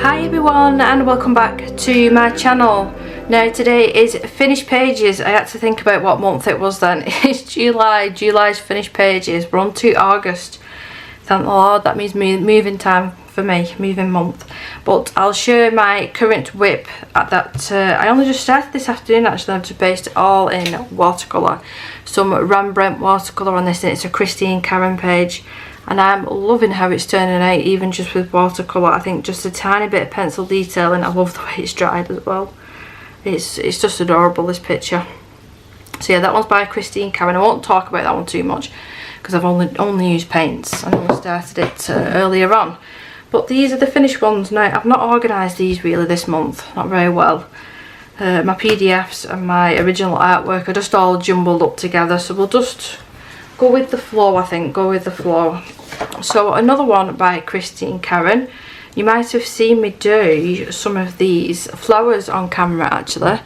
Hi everyone and welcome back to my channel. Now today is finished pages. I had to think about what month it was then. It's July. July's finished pages. We're on to August. Thank the Lord, that means moving time for me, moving month. But I'll share my current whip at that. I only just started this afternoon actually. I've just based it all in watercolour. Some Rembrandt watercolour on this, and it's a Christine Karen page. And I'm loving how it's turning out, even just with watercolour. I think just a tiny bit of pencil detailing. I love the way it's dried as well. It's just adorable, this picture. So yeah, that one's by Christine Karen. I won't talk about that one too much because I've only used paints. I only started it earlier on. But these are the finished ones. Now, I've not organised these really this month, not very well. My PDFs and my original artwork are just all jumbled up together. So we'll just go with the flow, I think, go with the flow. So another one by Christine Karen. You might have seen me do some of these flowers on camera actually.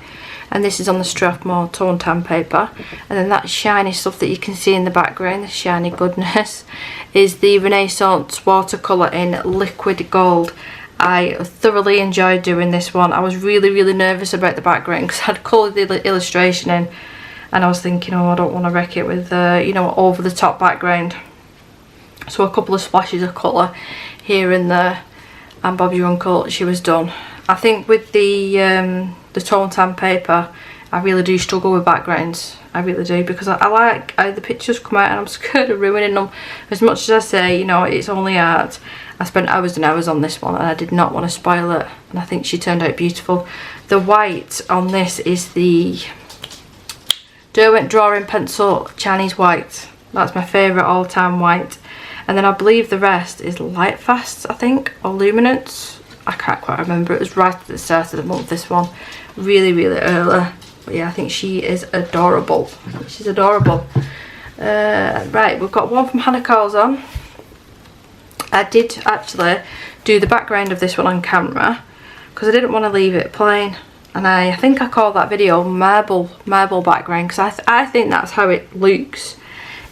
And this is on the Strathmore tone tan paper. And then that shiny stuff that you can see in the background, the shiny goodness, is the Renaissance watercolour in liquid gold. I thoroughly enjoyed doing this one. I was really nervous about the background because I'd coloured the illustration in. And I was thinking, oh, I don't want to wreck it with, you know, over the top background. So a couple of splashes of colour here and there. And Bob's your uncle, she was done. I think with the tone tan paper, I really do struggle with backgrounds. I really do, because I like how the pictures come out and I'm scared of ruining them. As much as I say, you know, it's only art, I spent hours and hours on this one and I did not want to spoil it. And I think she turned out beautiful. The white on this is the Derwent Drawing Pencil Chinese White. That's my favourite all-time white. And then I believe the rest is Lightfast, I think, or Luminance. I can't quite remember. It was right at the start of the month, this one. Really early. But yeah, I think she is adorable. She's adorable. Right, we've got one from Hannah Coulson. I did actually do the background of this one on camera because I didn't want to leave it plain. And I think I called that video marble background because I think that's how it looks.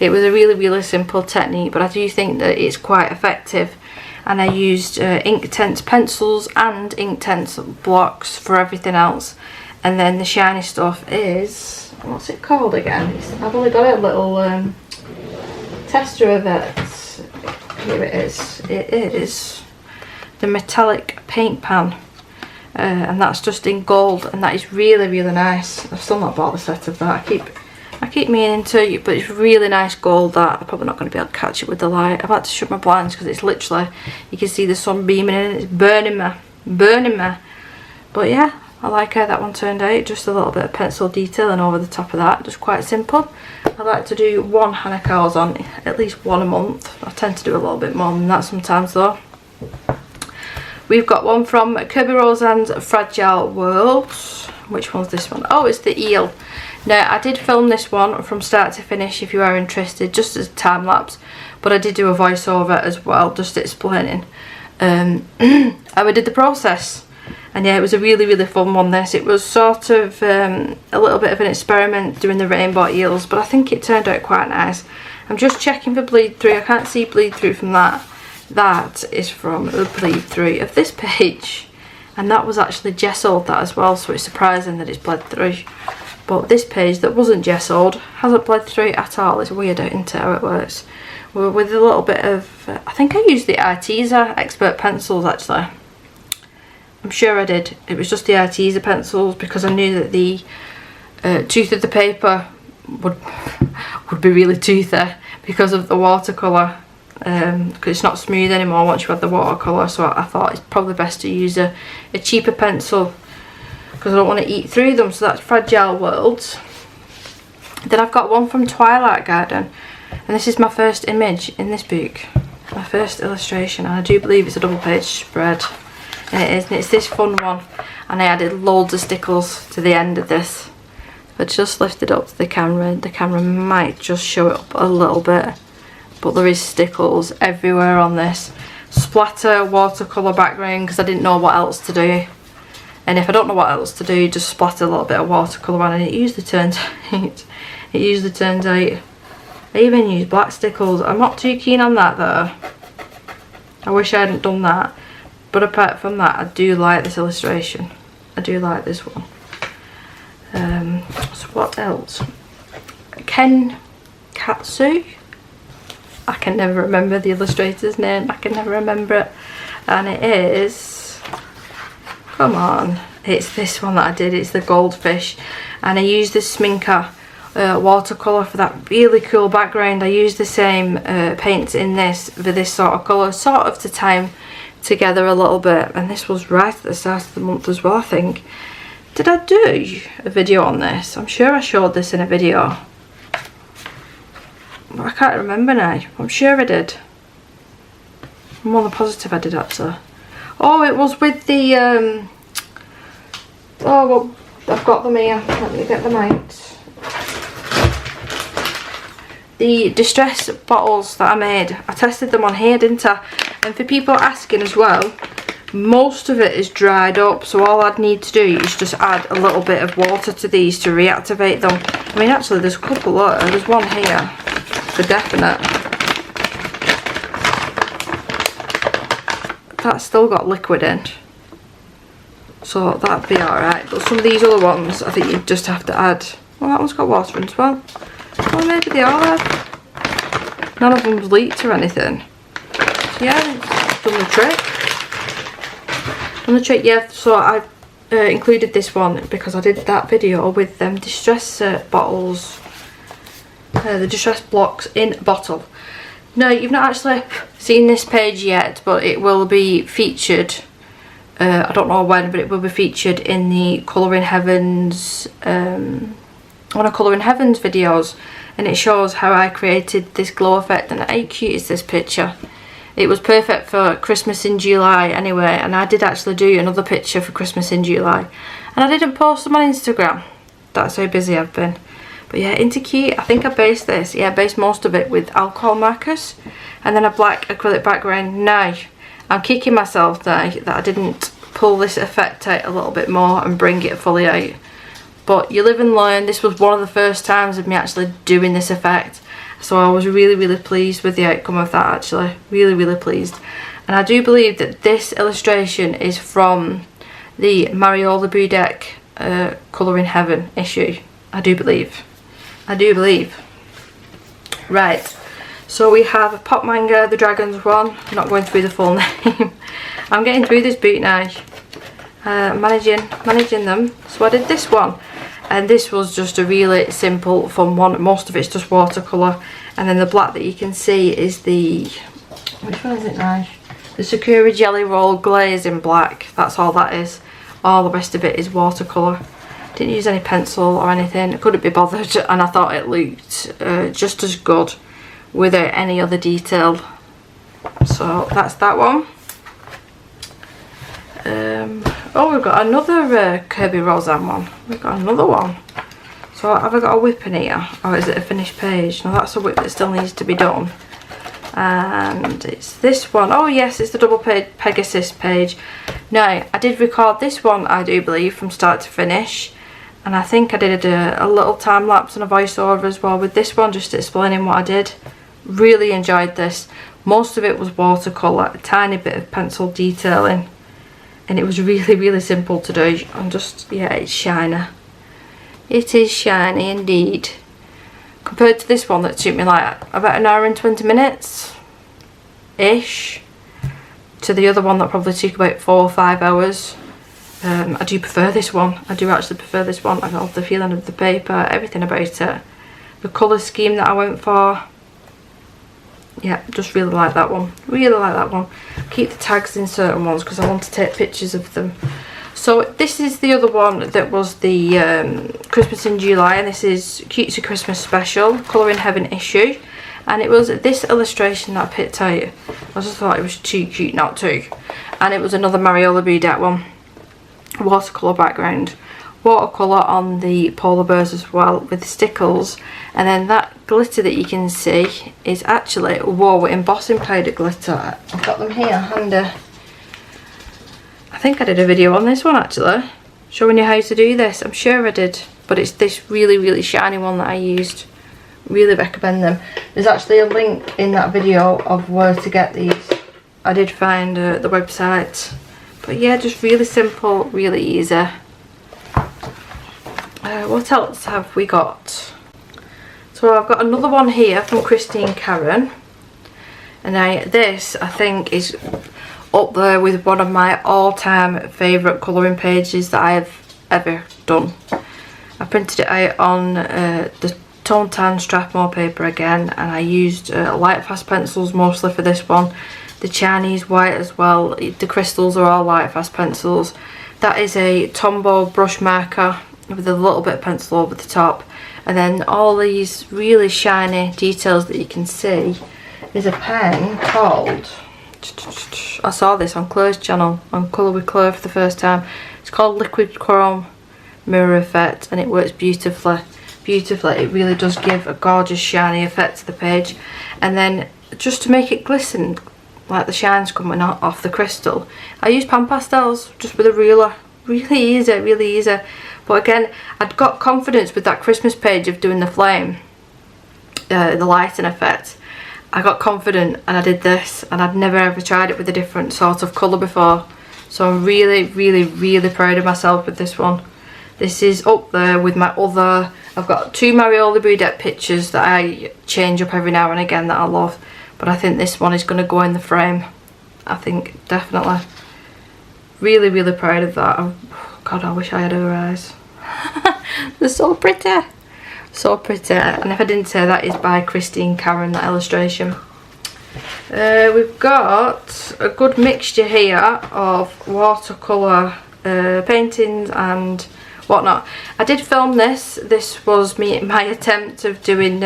It was a really simple technique, but I do think that it's quite effective. And I used Inktense pencils and Inktense blocks for everything else. And then the shiny stuff is, what's it called again? I've only got a little tester of it. Here it is. It is the metallic paint pan. And that's just in gold, and that is really nice. I've still not bought the set of that. I keep meaning to, but it's really nice gold. That I'm probably not going to be able to catch it with the light. I've had to shut my blinds because it's literally, you can see the sun beaming in. It's burning me. But yeah, I like how that one turned out. Just a little bit of pencil detailing over the top of that. Just quite simple. I like to do one Hannah Coulson, at least one a month. I tend to do a little bit more than that sometimes though. We've got one from Kirby Roseanne's Fragile World. Which one's this one? Oh, it's the eel. Now, I did film this one from start to finish if you are interested, just as a time lapse. But I did do a voiceover as well, just explaining how I did the process. And yeah, it was a really fun one, this. It was sort of a little bit of an experiment doing the rainbow eels, but I think it turned out quite nice. I'm just checking for bleed through. I can't see bleed through from that. That is from the bleed through of this page, and that was actually gessoed that as well, so it's surprising that it's bled through. But this page that wasn't gessoed hasn't bled through at all. It's weird, isn't it, how it works. With a little bit of, I think I used the Arteza Expert pencils actually. I'm sure I did. It was just the Arteza pencils because I knew that the tooth of the paper would be really toothy because of the watercolour. Because it's not smooth anymore once you add the watercolour, so I thought it's probably best to use a cheaper pencil because I don't want to eat through them. So that's Fragile Worlds. Then I've got one from Twilight Garden, and this is my first image in this book, my first illustration, and I do believe it's a double page spread, and it is, and it's this fun one, and I added loads of stickles to the end of this. I just lifted up the camera might just show it up a little bit. But there is stickles everywhere on this. Splatter watercolour background because I didn't know what else to do. And if I don't know what else to do, just splatter a little bit of watercolour on, and it usually turns out I even used black stickles. I'm not too keen on that though. I wish I hadn't done that. But apart from that, I do like this illustration. I do like this one. So what else? Ken Katsu. I can never remember the illustrator's name. I can never remember it. And it is, come on, it's this one that I did. It's the goldfish. And I used this Sminker watercolour for that really cool background. I used the same paints in this for this sort of colour, sort of to tie them together a little bit. And this was right at the start of the month as well, I think. Did I do a video on this? I'm sure I showed this in a video. But I can't remember now. I'm sure I did. I'm more than positive I did actually. Oh, it was with the oh well, I've got them here. Let me get them out. The distress bottles that I made, I tested them on here, didn't I? And for people asking as well, most of it is dried up, so all I'd need to do is just add a little bit of water to these to reactivate them. I mean, actually there's a couple, look, there's one here for definite. That's still got liquid in, so that'd be alright. But some of these other ones, I think you just have to add. Well, that one's got water in as well. Well, maybe they all have. None of them's leaked or anything. So yeah, it's done the trick. Done the trick, yeah. So I included this one because I did that video with them distress bottles, the distress blocks in a bottle. No, you've not actually seen this page yet, but it will be featured. I don't know when, but it will be featured in the Colouring Heavens, one of Colouring Heavens videos, and it shows how I created this glow effect. And how cute is this picture? It was perfect for Christmas in July anyway, and I did actually do another picture for Christmas in July, and I didn't post them on Instagram. That's how busy I've been. But yeah, into cute. I think I based this, yeah, based most of it with alcohol markers and then a black acrylic background. Now, I'm kicking myself now that I didn't pull this effect out a little bit more and bring it fully out. But you live and learn. This was one of the first times of me actually doing this effect. So I was really, really pleased with the outcome of that actually. Really, really pleased. And I do believe that this illustration is from the Mariola Budek Colouring Heaven issue. I do believe. I do believe. Right, so we have Pop Manga, the Dragons one. I'm not going through the full name. I'm getting through this boot now. Managing them. So I did this one, and this was just a really simple, fun one. Most of it's just watercolour, and then the black that you can see is the, which one is it now? The Sakura Jelly Roll Glaze in black. That's all that is. All the rest of it is watercolour. Didn't use any pencil or anything. I couldn't be bothered, and I thought it looked just as good without any other detail. So that's that one. Oh, we've got another Kirby Roseanne one. We've got another one. So have I got a whip in here, or is it a finished page? No, that's a whip that still needs to be done. And it's this one. Oh yes, it's the double Pegasus page. Now, I did record this one, I do believe, from start to finish. And I think I did a little time lapse and a voiceover as well with this one, just explaining what I did. Really enjoyed this. Most of it was watercolour, a tiny bit of pencil detailing. And it was really, really simple to do. I'm just, yeah, it's shiny. It is shiny indeed. Compared to this one that took me like about an hour and 20 minutes ish, to the other one that probably took about 4 or 5 hours. I do prefer this one. I do actually prefer this one. I love the feeling of the paper, everything about it. The colour scheme that I went for. Yeah, just really like that one. Really like that one. Keep the tags in certain ones because I want to take pictures of them. So this is the other one that was the Christmas in July, and this is Cutesy Christmas Special, Colouring Heaven issue. And it was this illustration that I picked out. I just thought it was too cute not to. And it was another Mariola Budek one. Watercolour background. Watercolour on the polar bears as well with stickles. And then that glitter that you can see is actually, whoa, embossing powder glitter. I've got them here handy. I think I did a video on this one actually, showing you how to do this. I'm sure I did. But it's this really, really shiny one that I used. Really recommend them. There's actually a link in that video of where to get these. I did find the website, but yeah, just really simple, really easy. What else have we got? So I've got another one here from Christine Karen, and this I think is up there with one of my all-time favourite colouring pages that I have ever done. I printed it out on the Tone Tan Strathmore paper again, and I used light fast pencils mostly for this one. The Chinese white as well. The crystals are all light fast pencils. That is a Tombow brush marker with a little bit of pencil over the top, and then all these really shiny details that you can see. There's a pen called, I saw this on Claire's channel on Colour with Claire for the first time. It's called Liquid Chrome Mirror Effect, and it works beautifully. It really does give a gorgeous shiny effect to the page. And then just to make it glisten, like the shine's coming off the crystal, I use pan pastels just with a ruler. Really easy. But again, I'd got confidence with that Christmas page of doing the flame, the lighting effect. I got confident and I did this, and I'd never ever tried it with a different sort of colour before. So I'm really proud of myself with this one. This is up there with my other, I've got 2 Marioli Boudet pictures that I change up every now and again that I love. But I think this one is going to go in the frame. I think, definitely. Really proud of that. Oh, God, I wish I had her eyes. They're so pretty. So pretty. And if I didn't say, that is by Christine Karen, that illustration. We've got a good mixture here of watercolour paintings and whatnot. I did film this. This was my attempt of doing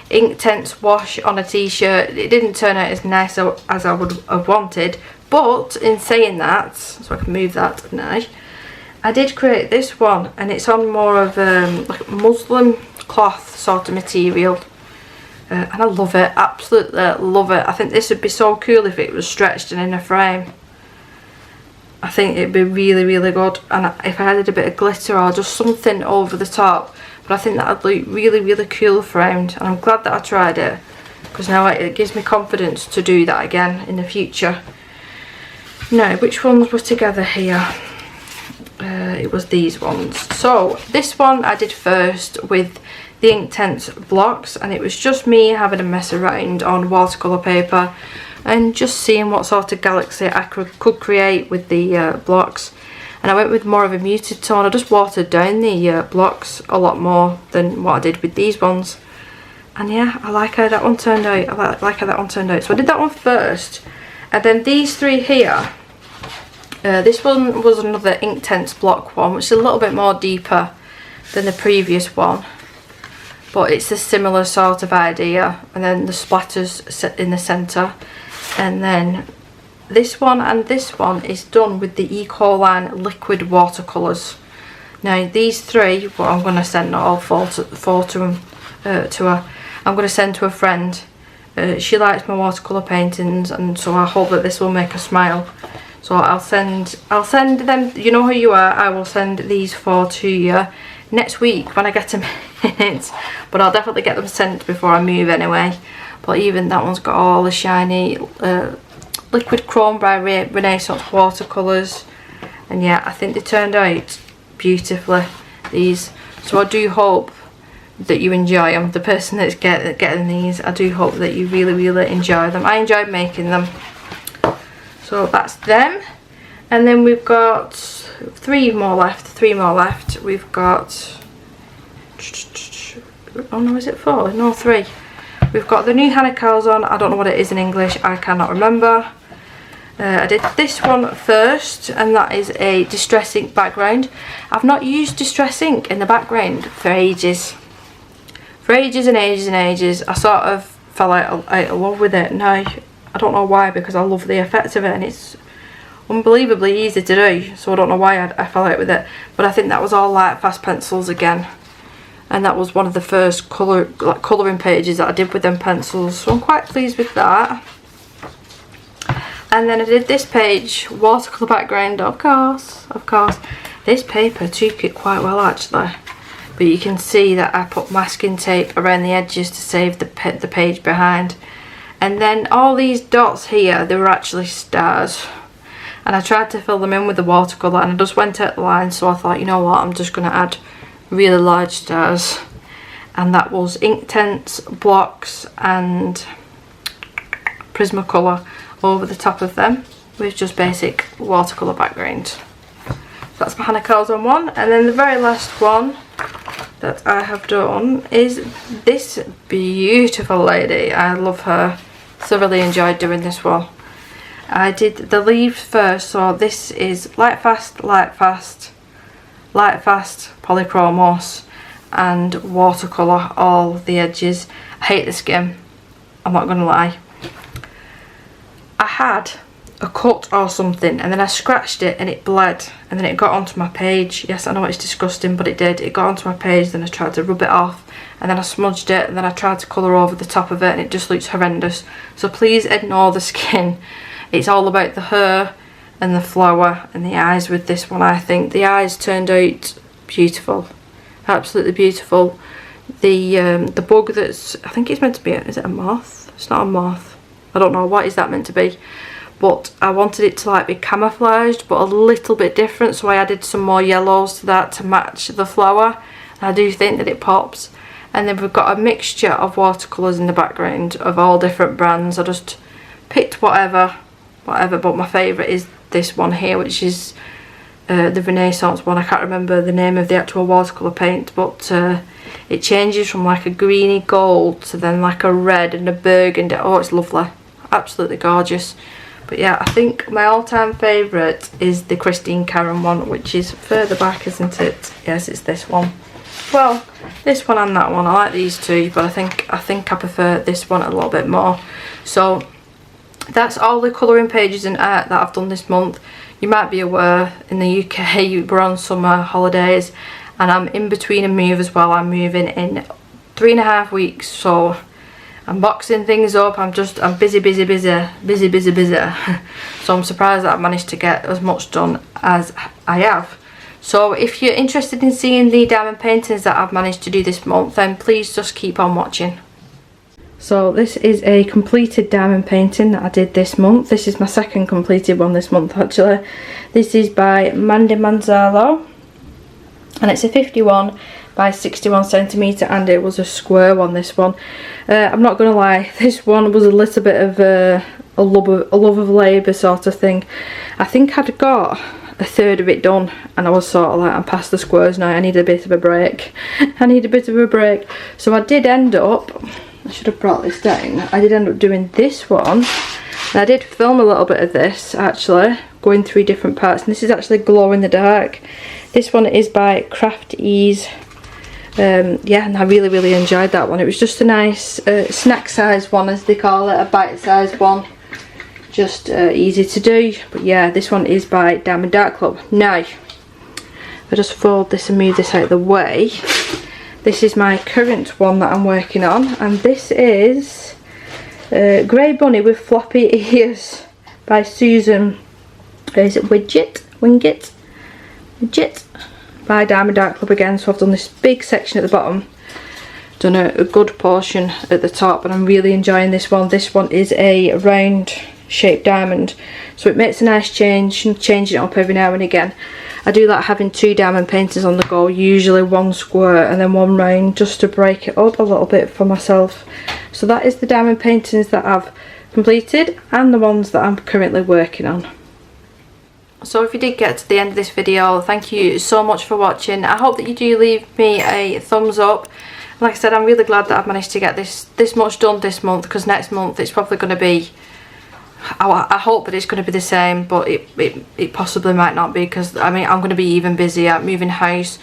Inktense wash on a t-shirt. It didn't turn out as nice as I would have wanted, but in saying that, so I can move that now, I did create this one, and it's on more of like muslin cloth sort of material, and I love it, absolutely love it. I think this would be so cool if it was stretched and in a frame. I think it'd be really good, and if I added a bit of glitter or just something over the top. But I think that would look really cool framed, and I'm glad that I tried it, because now it gives me confidence to do that again in the future. Now, which ones were together here? It was these ones. So this one I did first with the Inktense blocks, and it was just me having a mess around on watercolour paper and just seeing what sort of galaxy I could create with the blocks. And I went with more of a muted tone. I just watered down the blocks a lot more than what I did with these ones. And yeah, I like how that one turned out. I like how that one turned out. So I did that one first. And then these three here. This one was another Inktense block one, which is a little bit more deeper than the previous one. But it's a similar sort of idea. And then the splatters in the centre. And then this one and this one is done with the Ecoline liquid watercolours. Now these three, well, I'm going to send all four to her. I'm going to send to a friend. She likes my watercolour paintings, and so I hope that this will make her smile. So I'll send them, you know who you are, I will send these 4 to you next week when I get a minute. But I'll definitely get them sent before I move anyway. But even that one's got all the shiny Liquid Chrome by Renaissance watercolours, and yeah, I think they turned out beautifully, these. So I do hope that you enjoy them. The person that's getting these, I do hope that you really enjoy them. I enjoyed making them. So that's them. And then we've got 3 more left. We've got, oh no, is it 4? No, 3. We've got the new Hannah Calzone. I don't know what it is in English, I cannot remember. I did this one first, and that is a Distress Ink background. I've not used Distress Ink in the background for ages. For ages and ages. I sort of fell out of love with it. Now, I don't know why, because I love the effect of it, and it's unbelievably easy to do. So I don't know why I fell out with it. But I think that was all light fast pencils again. And that was one of the first colouring pages that I did with them pencils. So I'm quite pleased with that. And then I did this page, watercolour background, of course. This paper took it quite well actually. but you can see that I put masking tape around the edges to save the page behind. And then all these dots here, they were actually stars, and I tried to fill them in with the watercolour, and I just went out the line, so I thought, you know what, I'm just going to add really large stars. And that was Inktense blocks and Prismacolor over the top of them with just basic watercolour background. So that's my Hannah Calzone one. And then the very last one that I have done is this beautiful lady. I love her. Thoroughly enjoyed doing this one. I did the leaves first, so this is light fast, light fast, light fast, polychromos and watercolour all the edges. I hate the skim, I'm not gonna lie. I had a cut or something and then I scratched it and it bled, and then it got onto my page. Yes, I know it's disgusting, but it did. It got onto my page, then I tried to rub it off, and then I smudged it, and then I tried to colour over the top of it, and it just looks horrendous. So please ignore the skin. It's all about the hair and the flower and the eyes with this one. I think the eyes turned out beautiful, absolutely beautiful. The bug that's, I think it's meant to be, is it a moth? It's not a moth. I don't know, what is that meant to be? But I wanted it to like be camouflaged but a little bit different, so I added some more yellows to that to match the flower. And I do think that it pops. And then we've got a mixture of watercolours in the background of all different brands. I just picked whatever, but my favourite is this one here, which is the Renaissance one. I can't remember the name of the actual watercolour paint, but it changes from like a greeny gold to then like a red and a burgundy. Oh, it's lovely, absolutely gorgeous. But yeah, I think my all-time favourite is the Christine Karen one, which is further back, isn't it? Yes, it's this one. Well, this one and that one, I like these two, but I think I prefer this one a little bit more. So that's all the colouring pages and art that I've done this month. You might be aware, in the UK we're on summer holidays, and I'm in between a move as well. I'm moving in 3.5 weeks, so I'm boxing things up. I'm busy. So I'm surprised that I've managed to get as much done as I have. So if you're interested in seeing the diamond paintings that I've managed to do this month, then please just keep on watching. So this is a completed diamond painting that I did this month. This is my second completed one this month actually. This is by Mandy Manzalo, and it's a 51 by 61 centimetre, and it was a square one, this one. I'm not gonna lie, this one was a little bit of a love of labour sort of thing. I think I'd got a third of it done and I was sort of like, I'm past the squares now, I need a bit of a break. So I did end up, I should have brought this down, I did end up doing this one, and I did film a little bit of this actually, going through different parts, and this is actually glow in the dark. This one is by Craft Ease. Yeah, and I really enjoyed that one. It was just a nice snack size one, as they call it, a bite sized one, just easy to do. But yeah, this one is by Diamond Art Club. Now if I just fold this and move this out of the way, this is my current one that I'm working on, and this is Grey Bunny with Floppy Ears by Susan, is it Widget by Diamond Art Club again. So I've done this big section at the bottom, done a good portion at the top, and I'm really enjoying this one. This one is a round shaped diamond, so it makes a nice change, and changing it up every now and again. I do like having 2 diamond paintings on the go, usually one square and then one round, just to break it up a little bit for myself. So that is the diamond paintings that I've completed and the ones that I'm currently working on. So if you did get to the end of this video, thank you so much for watching. I hope that you do leave me a thumbs up. Like I said, I'm really glad that I've managed to get this much done this month, because next month it's probably going to be, I hope that it's going to be the same, but it possibly might not be, because I mean I'm going to be even busier, moving house,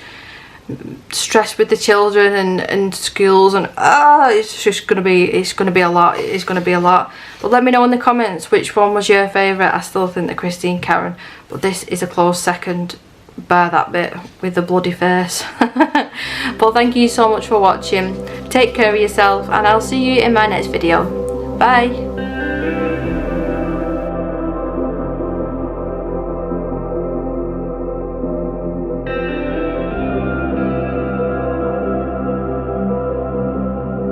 stressed with the children and schools, and it's going to be a lot. But let me know in the comments which one was your favourite. I still think the Christine Karen, but this is a close second, bar that bit with the bloody face. But thank you so much for watching. Take care of yourself, and I'll see you in my next video. Bye.